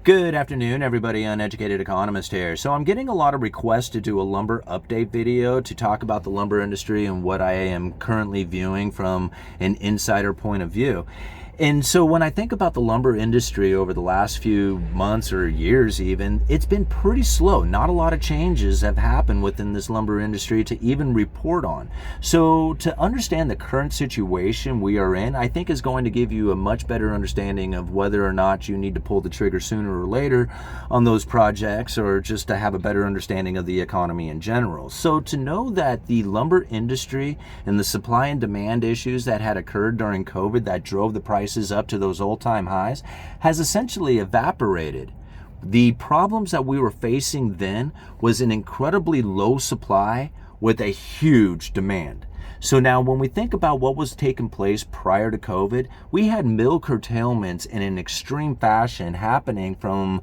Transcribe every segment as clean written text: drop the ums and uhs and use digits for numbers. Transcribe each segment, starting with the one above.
Good afternoon, everybody. Uneducated Economist here. So I'm getting a lot of requests to do a lumber update video to talk about the lumber industry and what I am currently viewing from an insider point of view. And so when I think about the lumber industry over the last few months or years even, it's been pretty slow. Not a lot of changes have happened within this lumber industry to even report on. So to understand the current situation we are in, I think is going to give you a much better understanding of whether or not you need to pull the trigger sooner or later on those projects, or just to have a better understanding of the economy in general. So to know that the lumber industry and the supply and demand issues that had occurred during COVID that drove the price up to those all-time highs has essentially evaporated. The problems that we were facing then was an incredibly low supply with a huge demand. So now when we think about what was taking place prior to COVID, we had mill curtailments in an extreme fashion happening from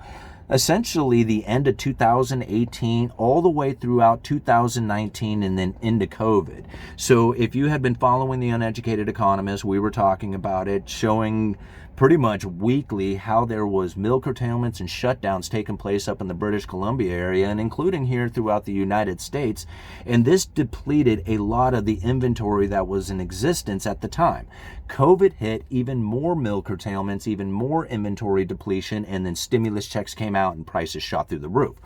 essentially the end of 2018 all the way throughout 2019 and then into COVID. So if you had been following the Uneducated Economist, we were talking about it, showing pretty much weekly how there was mill curtailments and shutdowns taking place up in the British Columbia area and including here throughout the United States. And this depleted a lot of the inventory that was in existence at the time. COVID hit, even more mill curtailments, even more inventory depletion, and then stimulus checks came out and prices shot through the roof.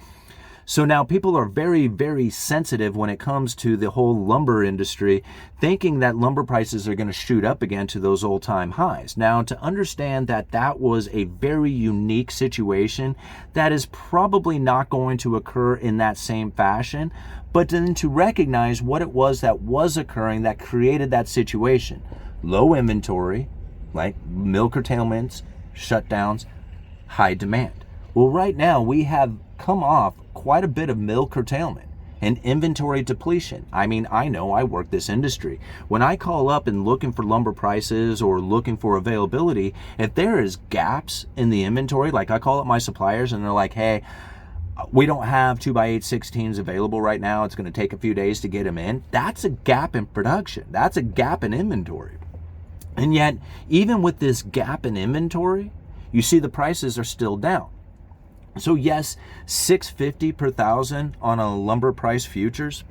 So now people are very, very sensitive when it comes to the whole lumber industry, thinking that lumber prices are going to shoot up again to those all-time highs. Now, to understand that that was a very unique situation that is probably not going to occur in that same fashion, but then to recognize what it was that was occurring that created that situation. Low inventory, like mill curtailments, shutdowns, high demand. Well, right now we have come off quite a bit of mill curtailment and inventory depletion. I mean, I know I work this industry. When I call up and looking for lumber prices or looking for availability, if there is gaps in the inventory, like I call up my suppliers and they're like, hey, we don't have 2x8/16s available right now. It's going to take a few days to get them in. That's a gap in production. That's a gap in inventory. And yet, even with this gap in inventory, you see the prices are still down. So yes, $650 per thousand on a lumber price futures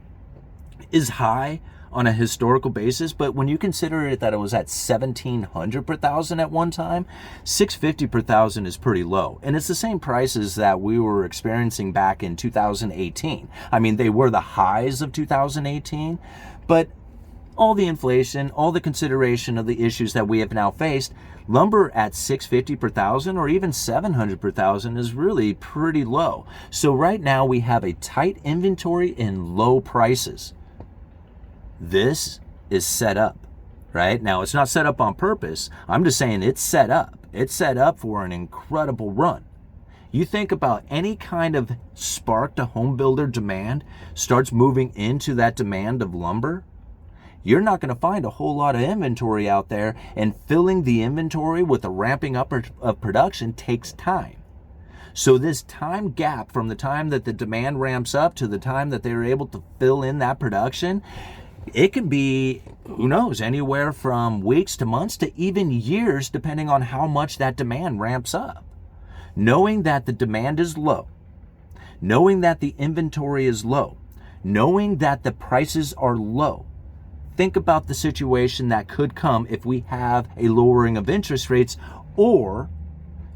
is high on a historical basis, but when you consider it that it was at $1,700 per thousand at one time, $650 per thousand is pretty low. And it's the same prices that we were experiencing back in 2018. I mean, they were the highs of 2018, but all the inflation, all the consideration of the issues that we have now faced, lumber at $650 per thousand or even $700 per thousand is really pretty low. So right now we have a tight inventory and low prices. This is set up, right? Now it's not set up on purpose. I'm just saying it's set up. It's set up for an incredible run. You think about any kind of spark to home builder demand starts moving into that demand of lumber, you're not going to find a whole lot of inventory out there, and filling the inventory with the ramping up of production takes time. So this time gap from the time that the demand ramps up to the time that they're able to fill in that production, it can be, who knows, anywhere from weeks to months to even years, depending on how much that demand ramps up. Knowing that the demand is low, knowing that the inventory is low, knowing that the prices are low, think about the situation that could come if we have a lowering of interest rates or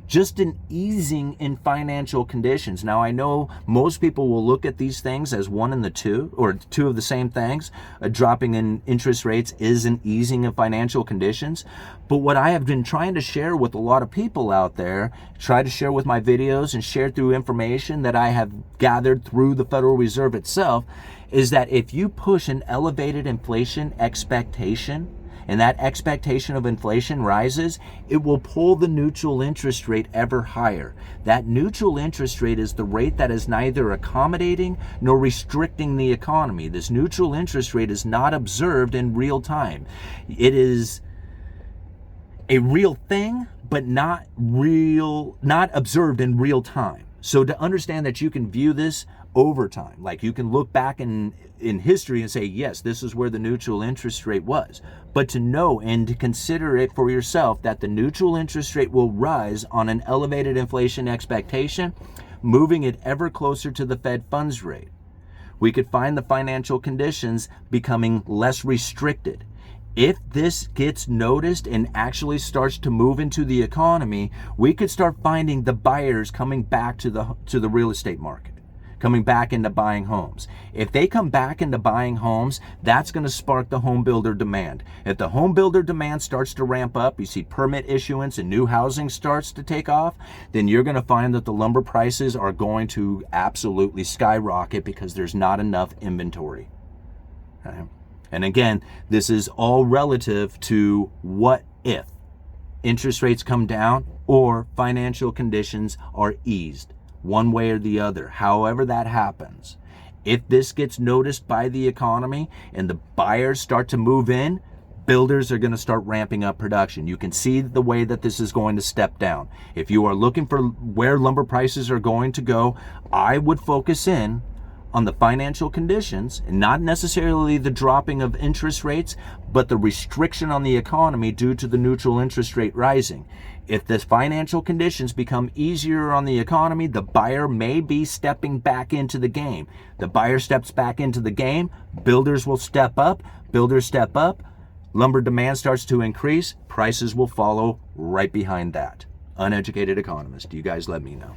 just an easing in financial conditions. Now, I know most people will look at these things as one and the two, or two of the same things. A dropping in interest rates is an easing of financial conditions. But what I have been trying to share with a lot of people out there, try to share with my videos and share through information that I have gathered through the Federal Reserve itself, is that if you push an elevated inflation expectation, and that expectation of inflation rises, it will pull the neutral interest rate ever higher. That neutral interest rate is the rate that is neither accommodating nor restricting the economy. This neutral interest rate is not observed in real time. It is a real thing, but not observed in real time. So to understand that you can view this over time. Like you can look back in history and say, yes, this is where the neutral interest rate was. But to know and to consider it for yourself that the neutral interest rate will rise on an elevated inflation expectation, moving it ever closer to the Fed funds rate. We could find the financial conditions becoming less restricted. If this gets noticed and actually starts to move into the economy, we could start finding the buyers coming back to the real estate market, coming back into buying homes. If they come back into buying homes, that's going to spark the home builder demand. If the home builder demand starts to ramp up, you see permit issuance and new housing starts to take off, then you're going to find that the lumber prices are going to absolutely skyrocket because there's not enough inventory. Okay? And again, this is all relative to what if interest rates come down or financial conditions are eased, one way or the other, however that happens. If this gets noticed by the economy and the buyers start to move in, builders are going to start ramping up production. You can see the way that this is going to step down. If you are looking for where lumber prices are going to go, I would focus in on the financial conditions and not necessarily the dropping of interest rates, but the restriction on the economy due to the neutral interest rate rising. If the financial conditions become easier on the economy, the buyer may be stepping back into the game. The buyer steps back into the game, builders will step up, builders step up, lumber demand starts to increase, prices will follow right behind that. Uneducated economist, you guys let me know.